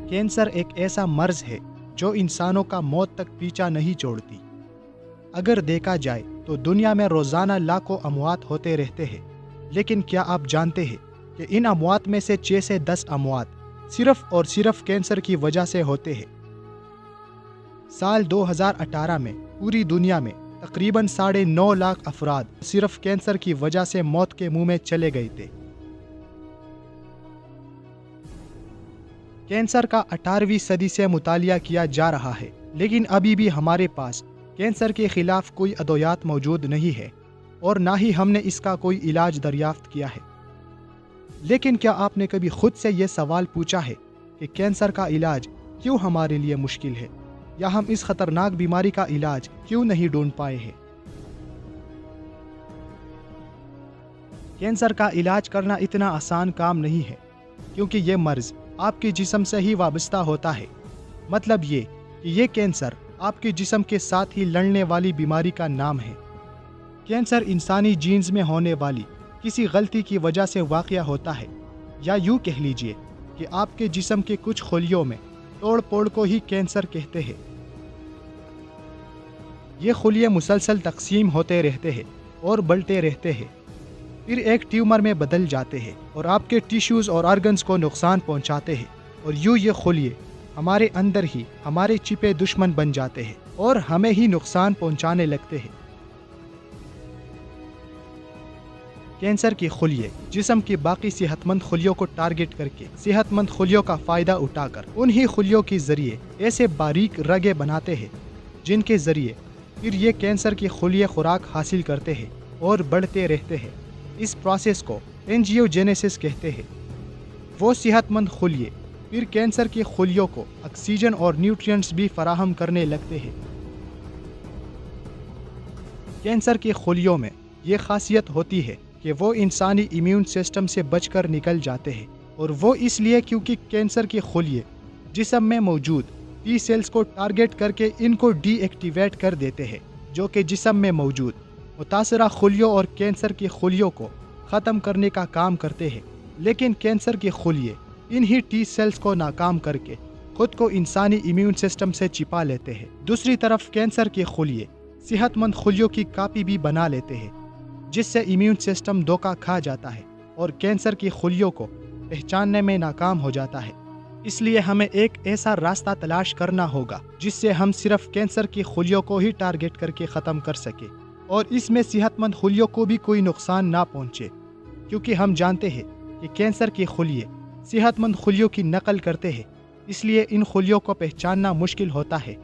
Cancer ایک ایسا مرض ہے جو انسانوں کا موت تک پیچھا نہیں چھوڑتی۔ اگر دیکھا جائے تو دنیا میں روزانہ لاکھوں اموات ہوتے رہتے ہیں، لیکن کیا آپ جانتے ہیں کہ ان اموات میں سے 6 سے 10 اموات صرف اور صرف کینسر کی وجہ سے ہوتے ہیں؟ سال 2018 میں پوری دنیا میں تقریباً 9.5 لاکھ افراد صرف کینسر کی وجہ سے موت کے منہ میں چلے گئے تھے۔ کینسر کا 18ویں صدی سے مطالعہ کیا جا رہا ہے، لیکن ابھی بھی ہمارے پاس کینسر کے خلاف کوئی ادویات موجود نہیں ہے اور نہ ہی ہم نے اس کا کوئی علاج دریافت کیا ہے۔ لیکن کیا آپ نے کبھی خود سے یہ سوال پوچھا ہے کہ کینسر کا علاج کیوں ہمارے لیے مشکل ہے، یا ہم اس خطرناک بیماری کا علاج کیوں نہیں ڈھونڈ پائے ہیں؟ کینسر کا علاج کرنا اتنا آسان کام نہیں ہے، کیونکہ یہ مرض آپ کے جسم سے ہی وابستہ ہوتا ہے۔ مطلب یہ کہ یہ کینسر آپ کے جسم کے ساتھ ہی لڑنے والی بیماری کا نام ہے۔ کینسر انسانی جینز میں ہونے والی کسی غلطی کی وجہ سے واقع ہوتا ہے، یا یوں کہہ لیجئے کہ آپ کے جسم کے کچھ خلیوں میں توڑ پھوڑ کو ہی کینسر کہتے ہیں۔ یہ خلیے مسلسل تقسیم ہوتے رہتے ہیں اور بڑھتے رہتے ہیں، پھر ایک ٹیومر میں بدل جاتے ہیں اور آپ کے ٹیشوز اور آرگنز کو نقصان پہنچاتے ہیں، اور یوں یہ خلیے ہمارے اندر ہی ہمارے چھپے دشمن بن جاتے ہیں اور ہمیں ہی نقصان پہنچانے لگتے ہیں۔ کینسر کی خلیے جسم کی باقی صحت مند خلیوں کو ٹارگٹ کر کے صحت مند خلیوں کا فائدہ اٹھا کر انہی خلیوں کے ذریعے ایسے باریک رگیں بناتے ہیں جن کے ذریعے پھر یہ کینسر کی خلیے خوراک حاصل کرتے ہیں اور بڑھتے رہتے ہیں۔ اس پروسیس کو اینجیوجینیسس کہتے ہیں۔ وہ صحت مند خلیے پھر کینسر کی خلیوں کو آکسیجن اور نیوٹرینٹس بھی فراہم کرنے لگتے ہیں۔ کینسر کی خلیوں میں یہ خاصیت ہوتی ہے کہ وہ انسانی امیون سسٹم سے بچ کر نکل جاتے ہیں، اور وہ اس لیے کیونکہ کینسر کی خلیے جسم میں موجود ٹی سیلز کو ٹارگٹ کر کے ان کو ڈی ایکٹیویٹ کر دیتے ہیں، جو کہ جسم میں موجود متاثرہ خلیوں اور کینسر کی خلیوں کو ختم کرنے کا کام کرتے ہیں۔ لیکن کینسر کی خلیے انہی ٹی سیلز کو ناکام کر کے خود کو انسانی امیون سسٹم سے چھپا لیتے ہیں۔ دوسری طرف کینسر کی خلیے صحت مند خلیوں کی کاپی بھی بنا لیتے ہیں، جس سے امیون سسٹم دھوکہ کھا جاتا ہے اور کینسر کی خلیوں کو پہچاننے میں ناکام ہو جاتا ہے۔ اس لیے ہمیں ایک ایسا راستہ تلاش کرنا ہوگا جس سے ہم صرف کینسر کی خلیوں کو ہی ٹارگٹ کر کے ختم کر سکیں، اور اس میں صحت مند خلیوں کو بھی کوئی نقصان نہ پہنچے، کیونکہ ہم جانتے ہیں کہ کینسر کی خلیے صحت مند خلیوں کی نقل کرتے ہیں، اس لیے ان خلیوں کو پہچاننا مشکل ہوتا ہے۔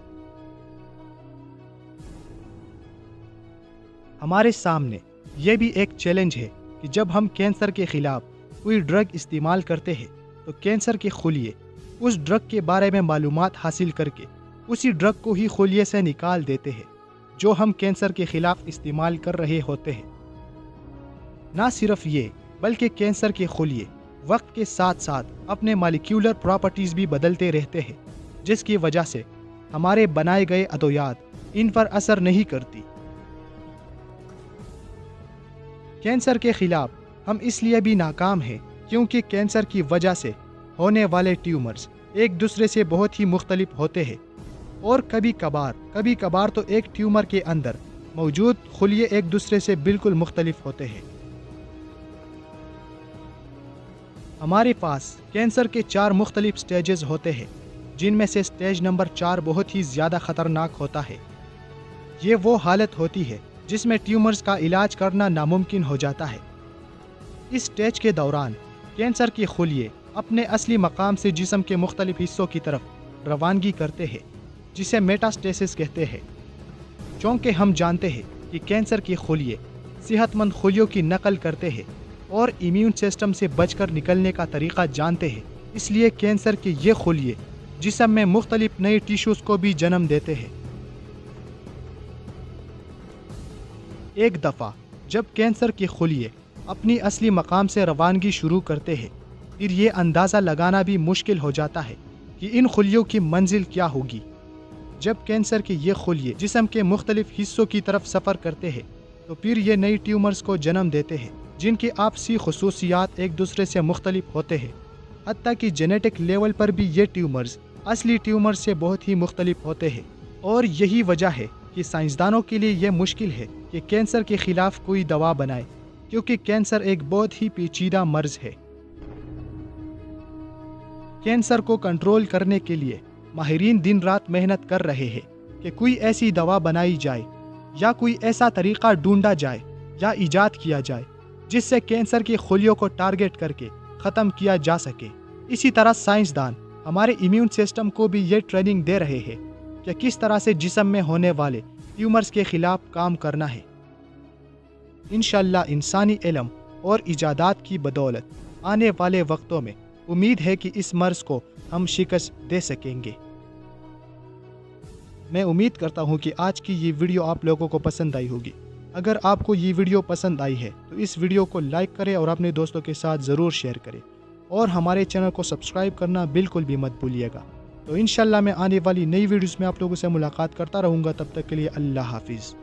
ہمارے سامنے یہ بھی ایک چیلنج ہے کہ جب ہم کینسر کے خلاف کوئی ڈرگ استعمال کرتے ہیں تو کینسر کے خلیے اس ڈرگ کے بارے میں معلومات حاصل کر کے اسی ڈرگ کو ہی خلیے سے نکال دیتے ہیں جو ہم کینسر کے خلاف استعمال کر رہے ہوتے ہیں۔ نہ صرف یہ بلکہ کینسر کے خلیے وقت کے ساتھ ساتھ اپنے مالیکیولر پراپرٹیز بھی بدلتے رہتے ہیں، جس کی وجہ سے ہمارے بنائے گئے ادویات ان پر اثر نہیں کرتی۔ کینسر کے خلاف ہم اس لیے بھی ناکام ہیں کیونکہ کینسر کی وجہ سے ہونے والے ٹیومرز ایک دوسرے سے بہت ہی مختلف ہوتے ہیں، اور کبھی کبھار تو ایک ٹیومر کے اندر موجود خلیے ایک دوسرے سے بالکل مختلف ہوتے ہیں۔ ہمارے پاس کینسر کے 4 مختلف سٹیجز ہوتے ہیں، جن میں سے سٹیج نمبر 4 بہت ہی زیادہ خطرناک ہوتا ہے۔ یہ وہ حالت ہوتی ہے جس میں ٹیومرز کا علاج کرنا ناممکن ہو جاتا ہے۔ اس سٹیج کے دوران کینسر کی خلیے اپنے اصلی مقام سے جسم کے مختلف حصوں کی طرف روانگی کرتے ہیں، جسے میٹاسٹیسس کہتے ہیں۔ چونکہ ہم جانتے ہیں کہ کینسر کی خلیے صحت مند خلیوں کی نقل کرتے ہیں اور امیون سسٹم سے بچ کر نکلنے کا طریقہ جانتے ہیں، اس لیے کینسر کی یہ خلیے جسم میں مختلف نئے ٹیشوز کو بھی جنم دیتے ہیں۔ ایک دفعہ جب کینسر کی خلیے اپنی اصلی مقام سے روانگی شروع کرتے ہیں، پھر یہ اندازہ لگانا بھی مشکل ہو جاتا ہے کہ ان خلیوں کی منزل کیا ہوگی۔ جب کینسر کی یہ خلیے جسم کے مختلف حصوں کی طرف سفر کرتے ہیں تو پھر یہ نئی ٹیومرز کو جنم دیتے ہیں، جن کی آپسی خصوصیات ایک دوسرے سے مختلف ہوتے ہیں۔ حتیٰ کہ جینیٹک لیول پر بھی یہ ٹیومرز اصلی ٹیومر سے بہت ہی مختلف ہوتے ہیں، اور یہی وجہ ہے کہ سائنسدانوں کے لیے یہ مشکل ہے کہ کینسر کے خلاف کوئی دوا بنائے، کیونکہ کینسر ایک بہت ہی پیچیدہ مرض ہے۔ کینسر کو کنٹرول کرنے کے لیے ماہرین دن رات محنت کر رہے ہیں کہ کوئی ایسی دوا بنائی جائے یا کوئی ایسا طریقہ ڈھونڈا جائے یا ایجاد کیا جائے جس سے کینسر کی خلیوں کو ٹارگٹ کر کے ختم کیا جا سکے۔ اسی طرح سائنسدان ہمارے امیون سسٹم کو بھی یہ ٹریننگ دے رہے ہیں کہ کس طرح سے جسم میں ہونے والے ٹیومرز کے خلاف کام کرنا ہے۔ انشاءاللہ انسانی علم اور ایجادات کی بدولت آنے والے وقتوں میں امید ہے کہ اس مرض کو ہم شکست دے سکیں گے۔ میں امید کرتا ہوں کہ آج کی یہ ویڈیو آپ لوگوں کو پسند آئی ہوگی۔ اگر آپ کو یہ ویڈیو پسند آئی ہے تو اس ویڈیو کو لائک کریں اور اپنے دوستوں کے ساتھ ضرور شیئر کریں، اور ہمارے چینل کو سبسکرائب کرنا بالکل بھی مت بھولیے گا۔ تو انشاءاللہ میں آنے والی نئی ویڈیوز میں آپ لوگوں سے ملاقات کرتا رہوں گا، تب تک کے لیے اللہ حافظ۔